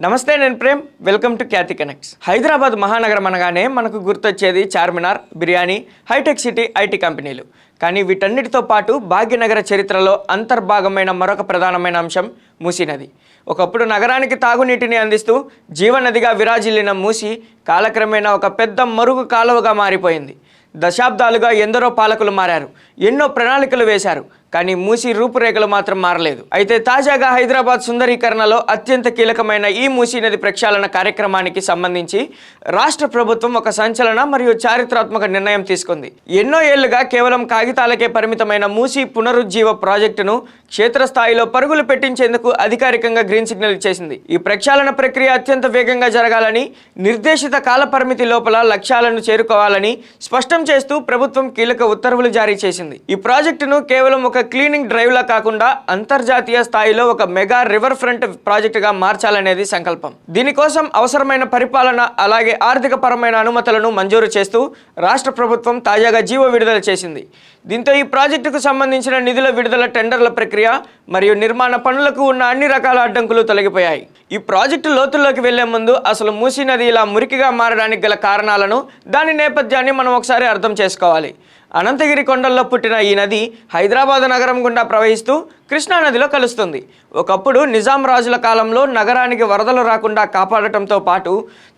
నమస్తే నేను Prem welcome to Khyathi connects. Hyderabad మహానగరం అనగానే మనకు గుర్తొచ్చేది Charminar, biryani, hitech city, IT కంపెనీలు. కానీ వీటన్నిటితో పాటు భాగ్యనగర చరిత్రలో అంతర్భాగమైన మరొక ప్రధానమైన అంశం మూసీ నది. ఒకప్పుడు నగరానికి తాగునీటిని అందిస్తూ జీవనదిగా విరాజిల్లిన మూసీ కాలక్రమేణా ఒక పెద్ద మరుగు కాలువగా మారిపోయింది. దశాబ్దాలుగా ఎందరో పాలకులు మారారు, ఎన్నో ప్రణాళికలు వేశారు, కానీ మూసీ రూపురేఖలు మాత్రం మారలేదు. అయితే తాజాగా హైదరాబాద్ సుందరీకరణలో అత్యంత కీలకమైన ఈ మూసీ నది ప్రక్షాళన కార్యక్రమానికి సంబంధించి రాష్ట్ర ప్రభుత్వం ఒక సంచలన మరియు చారిత్రాత్మక నిర్ణయం తీసుకుంది. ఎన్నో ఏళ్లుగా కేవలం కాగితాలకే పరిమితమైన మూసీ పునరుజ్జీవ ప్రాజెక్టును క్షేత్రస్థాయిలో పరుగులు పెట్టించేందుకు అధికారికంగా గ్రీన్ సిగ్నల్ ఇచ్చేసింది. ఈ ప్రక్షాళన ప్రక్రియ అత్యంత వేగంగా జరగాలని, నిర్దేశిత కాల పరిమితి లోపల లక్ష్యాలను చేరుకోవాలని స్పష్టం చేస్తూ ప్రభుత్వం కీలక ఉత్తర్వులు జారీ చేసింది. ఈ ప్రాజెక్టును కేవలం ఒక క్లీనింగ్ డ్రైవ్ లా కాకుండా అంతర్జాతీయ స్థాయిలో ఒక మెగా రివర్ ఫ్రంట్ ప్రాజెక్టుగా మార్చాలనేది సంకల్పం. దీనికోసం అవసరమైన పరిపాలన అలాగే ఆర్థిక పరమైన అనుమతులను మంజూరు చేస్తూ రాష్ట్ర ప్రభుత్వం తాజాగా జీవో విడుదల చేసింది. దీంతో ఈ ప్రాజెక్టుకు సంబంధించిన నిధుల విడుదల, టెండర్ల ప్రక్రియ మరియు నిర్మాణ పనులకు ఉన్న అన్ని రకాల అడ్డంకులు తొలగిపోయాయి. ఈ ప్రాజెక్టు లోతుల్లోకి వెళ్లే ముందు అసలు మూసీ నది ఇలా మురికిగా మారడానికి గల కారణాలను, దాని నేపథ్యాన్ని మనం ఒకసారి అర్థం చేసుకోవాలి. అనంతగిరి కొండల్లో పుట్టిన ఈ నది హైదరాబాద్ నగరం గుండా ప్రవహిస్తూ కృష్ణానదిలో కలుస్తుంది. ఒకప్పుడు నిజాం రాజుల కాలంలో నగరానికి వరదలు రాకుండా కాపాడటంతో పాటు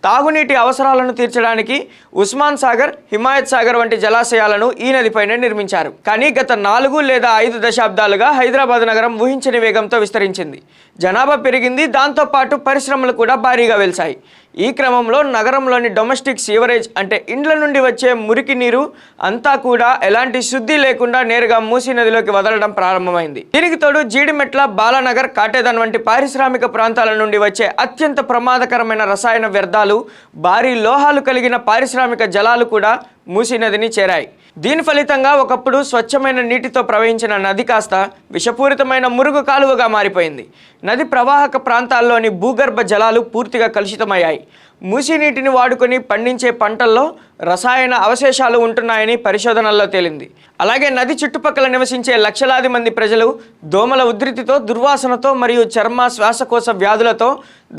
తాగునీటి అవసరాలను తీర్చడానికి ఉస్మాన్ సాగర్, హిమాయత్ సాగర్ వంటి జలాశయాలను ఈ నదిపైనే నిర్మించారు. కానీ గత 4 లేదా 5 దశాబ్దాలుగా హైదరాబాద్ నగరం ఊహించని వేగంతో విస్తరించింది. జనాభా పెరిగింది, దాంతోపాటు పరిశ్రమలు కూడా భారీగా వెలిశాయి. ఈ క్రమంలో నగరంలోని డొమెస్టిక్ సీవరేజ్ అంటే ఇండ్ల నుండి వచ్చే మురికి నీరు అంతా కూడా ఎలాంటి శుద్ధి లేకుండా నేరుగా మూసీ నదిలోకి వదలడం ప్రారంభమైంది. దీనికి తోడు జీడిమెట్ల, బాలానగర్, కాటేదాన్ వంటి పారిశ్రామిక ప్రాంతాల నుండి వచ్చే అత్యంత ప్రమాదకరమైన రసాయన వ్యర్థాలు, భారీ లోహాలు కలిగిన పారిశ్రామిక జలాలు కూడా మూసీ నదిని చేరాయి. దీని ఫలితంగా ఒకప్పుడు స్వచ్ఛమైన నీటితో ప్రవహించిన నది కాస్త విషపూరితమైన మురుగు కాలువగా మారిపోయింది. నది ప్రవాహక ప్రాంతాల్లోని భూగర్భ జలాలు పూర్తిగా కలుషితమయ్యాయి. మూసీ నీటిని వాడుకొని పండించే పంటల్లో రసాయన అవశేషాలు ఉంటున్నాయని పరిశోధనల్లో తేలింది. అలాగే నది చుట్టుపక్కల నివసించే లక్షలాది మంది ప్రజలు దోమల ఉధృతితో, దుర్వాసనతో మరియు చర్మ, శ్వాసకోశ వ్యాధులతో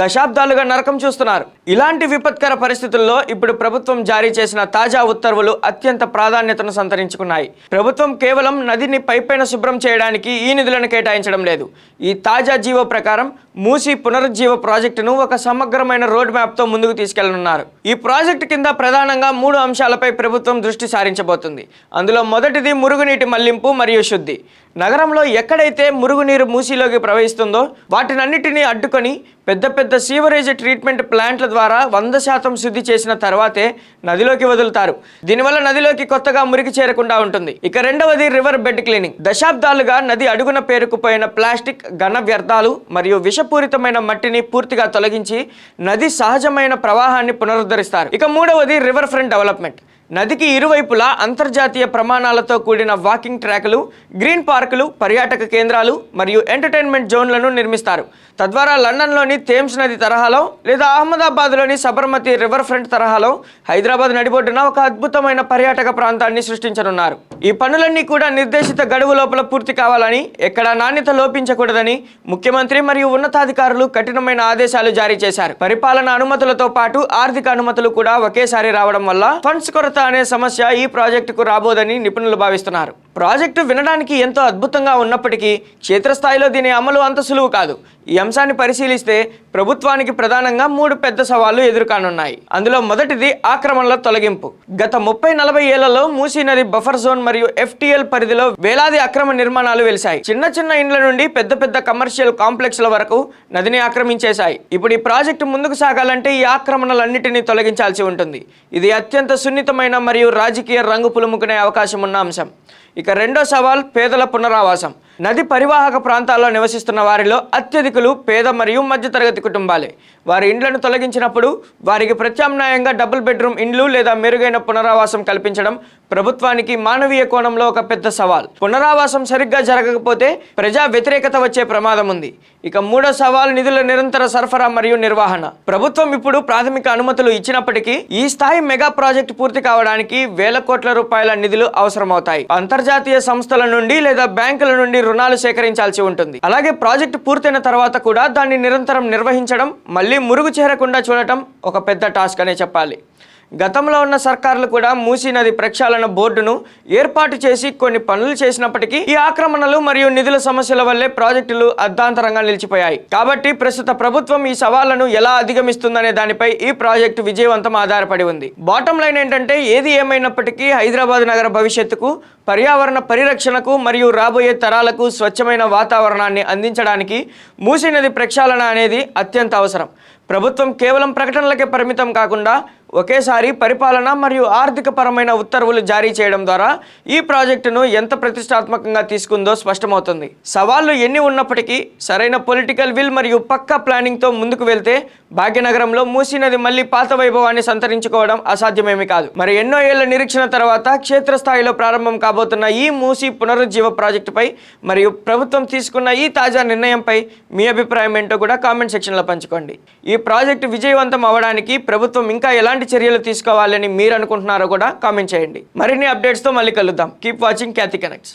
దశాబ్దాలుగా నరకం చూస్తున్నారు. ఇలాంటి విపత్కర పరిస్థితుల్లో ఇప్పుడు ప్రభుత్వం జారీ చేసిన తాజా ఉత్తర్వులు అత్యంత ప్రాధాన్యతను సంతరించుకున్నాయి. ప్రభుత్వం కేవలం నదిని పైపైన శుభ్రం చేయడానికి ఈ నిధులను కేటాయించడం లేదు. ఈ తాజా జీవో ప్రకారం మూసీ పునరుజ్జీవ ప్రాజెక్టును ఒక సమగ్రమైన రోడ్ మ్యాప్తో ముందుకు తీసుకెళ్లనున్నారు. ఈ ప్రాజెక్టు కింద ప్రధానంగా 3 అంశాలపై ప్రభుత్వం దృష్టి సారించబోతుంది. అందులో మొదటిది మురుగునీటి మళ్లింపు మరియు శుద్ధి. నగరంలో ఎక్కడైతే మురుగునీరు మూసీలోకి ప్రవహిస్తుందో వాటినన్నిటినీ అడ్డుకొని పెద్ద పెద్ద సీవరేజ్ ట్రీట్మెంట్ ప్లాంట్ల ద్వారా 100% శుద్ధి చేసిన తర్వాతే నదిలోకి వదులుతారు. దీనివల్ల నదిలోకి కొత్తగా మురికి చేరకుండా ఉంటుంది. ఇక రెండవది రివర్ బెడ్ క్లీనింగ్. దశాబ్దాలుగా నది అడుగున పేరుకుపోయిన ప్లాస్టిక్, ఘన వ్యర్థాలు మరియు విషపూరితమైన మట్టిని పూర్తిగా తొలగించి నది సహజమైన ప్రవాహాన్ని పునరుద్ధరిస్తారు. ఇక మూడవది రివర్ ఫ్రంట్ డెవలప్మెంట్. నదికి ఇరువైపులా అంతర్జాతీయ ప్రమాణాలతో కూడిన వాకింగ్ ట్రాకులు, గ్రీన్ పార్కులు, పర్యాటక కేంద్రాలు మరియు ఎంటర్టైన్మెంట్ జోన్లను నిర్మిస్తారు. తద్వారా లండన్లోని థేమ్స్ నది తరహాలో లేదా అహ్మదాబాద్లోని సబర్మతి రివర్ ఫ్రంట్ తరహాలో హైదరాబాద్ నడిబొడ్డున ఒక అద్భుతమైన పర్యాటక ప్రాంతాన్ని సృష్టించనున్నారు. ఈ పనులన్నీ కూడా నిర్దేశిత గడువు లోపల పూర్తి కావాలని, ఎక్కడా నాణ్యత లోపించకూడదని ముఖ్యమంత్రి మరియు ఉన్నతాధికారులు కఠినమైన ఆదేశాలు జారీ చేశారు. పరిపాలన అనుమతులతో పాటు ఆర్థిక అనుమతులు కూడా ఒకేసారి రావడం వల్ల ఫండ్స్ కొరత అనే సమస్య ఈ ప్రాజెక్టుకు రాబోదని నిపుణులు భావిస్తున్నారు. ప్రాజెక్టు వినడానికి ఎంతో అద్భుతంగా ఉన్నప్పటికీ క్షేత్రస్థాయిలో దీని అమలు అంత సులువు కాదు. ఈ అంశాన్ని పరిశీలిస్తే ప్రభుత్వానికి ప్రధానంగా 3 పెద్ద సవాళ్లు ఎదుర్కానున్నాయి. అందులో మొదటిది ఆక్రమణల తొలగింపు. గత 30-40 ఏళ్లలో మూసీ నది బఫర్ జోన్ మరియు FTL పరిధిలో వేలాది అక్రమ నిర్మాణాలు వెలిశాయి. చిన్న చిన్న ఇండ్ల నుండి పెద్ద పెద్ద కమర్షియల్ కాంప్లెక్స్ల వరకు నదిని ఆక్రమించేశాయి. ఇప్పుడు ఈ ప్రాజెక్టు ముందుకు సాగాలంటే ఈ ఆక్రమణలన్నిటినీ తొలగించాల్సి ఉంటుంది. ఇది అత్యంత సున్నితమైన మరియు రాజకీయ రంగు పులుముకునే అవకాశం ఉన్న అంశం. ఇక రెండో సవాల్ పేదల పునరావాసం. నది పరివాహక ప్రాంతాల్లో నివసిస్తున్న వారిలో అత్యధికులు పేద మరియు మధ్యతరగతి కుటుంబాలే. వారి ఇండ్లను తొలగించినప్పుడు వారికి ప్రత్యామ్నాయంగా డబుల్ బెడ్రూమ్ ఇండ్లు లేదా మెరుగైన పునరావాసం కల్పించడం ప్రభుత్వానికి మానవీయ కోణంలో ఒక పెద్ద సవాల్. పునరావాసం సరిగ్గా జరగకపోతే ప్రజా వ్యతిరేకత వచ్చే ప్రమాదం ఉంది. ఇక మూడో సవాల్ నిధుల నిరంతర సరఫరా మరియు నిర్వహణ. ప్రభుత్వం ఇప్పుడు ప్రాథమిక అనుమతులు ఇచ్చినప్పటికీ ఈ స్థాయి మెగా ప్రాజెక్టు పూర్తి కావడానికి వేల కోట్ల రూపాయల నిధులు అవసరమవుతాయి. అంతర్జాతీయ సంస్థల నుండి లేదా బ్యాంకుల నుండి రుణాలు సేకరించాల్సి ఉంటుంది. అలాగే ప్రాజెక్టు పూర్తయిన తర్వాత కూడా దాన్ని నిరంతరం నిర్వహించడం, మళ్ళీ మురుగు చేరకుండా చూడటం ఒక పెద్ద టాస్క్ అనే చెప్పాలి. గతంలో ఉన్న సర్కారులు కూడా మూసీ నది ప్రక్షాళన బోర్డును ఏర్పాటు చేసి కొన్ని పనులు చేసినప్పటికీ ఈ ఆక్రమణలు మరియు నిధుల సమస్యల వల్లే ప్రాజెక్టులు అర్ధాంతరంగా నిలిచిపోయాయి. కాబట్టి ప్రస్తుత ప్రభుత్వం ఈ సవాళ్లను ఎలా అధిగమిస్తుందనే దానిపై ఈ ప్రాజెక్టు విజయవంతం ఆధారపడి ఉంది. బాటం లైన్ ఏంటంటే, ఏది ఏమైనప్పటికీ హైదరాబాద్ నగర భవిష్యత్తుకు, పర్యావరణ పరిరక్షణకు మరియు రాబోయే తరాలకు స్వచ్ఛమైన వాతావరణాన్ని అందించడానికి మూసీ నది ప్రక్షాళన అనేది అత్యంత అవసరం. ప్రభుత్వం కేవలం ప్రకటనలకే పరిమితం కాకుండా ఒకేసారి పరిపాలన మరియు ఆర్థిక పరమైన ఉత్తర్వులు జారీ చేయడం ద్వారా ఈ ప్రాజెక్టును ఎంత ప్రతిష్టాత్మకంగా తీసుకుందో స్పష్టమవుతుంది. సవాళ్లు ఎన్ని ఉన్నప్పటికీ సరైన పొలిటికల్ విల్ మరియు పక్కా ప్లానింగ్తో ముందుకు వెళ్తే భాగ్యనగరంలో మూసీ నది మళ్ళీ పాత వైభవాన్ని సంతరించుకోవడం అసాధ్యమేమీ కాదు. మరి ఎన్నో ఏళ్ల నిరీక్షణ తర్వాత క్షేత్రస్థాయిలో ప్రారంభం కాబోతున్న ఈ మూసీ పునరుజ్జీవ ప్రాజెక్టుపై మరియు ప్రభుత్వం తీసుకున్న ఈ తాజా నిర్ణయంపై మీ అభిప్రాయం ఏంటో కూడా కామెంట్ సెక్షన్లో పంచుకోండి. ఈ ప్రాజెక్టు విజయవంతం అవ్వడానికి ప్రభుత్వం ఇంకా ఎలాంటి చర్యలు తీసుకోవాలని మీరు అనుకుంటున్నారో కూడా కామెంట్ చేయండి. మరిన్ని అప్డేట్స్తో మళ్ళీ కలుద్దాం. కీప్ వాచింగ్ ఖ్యాతి కనెక్ట్స్.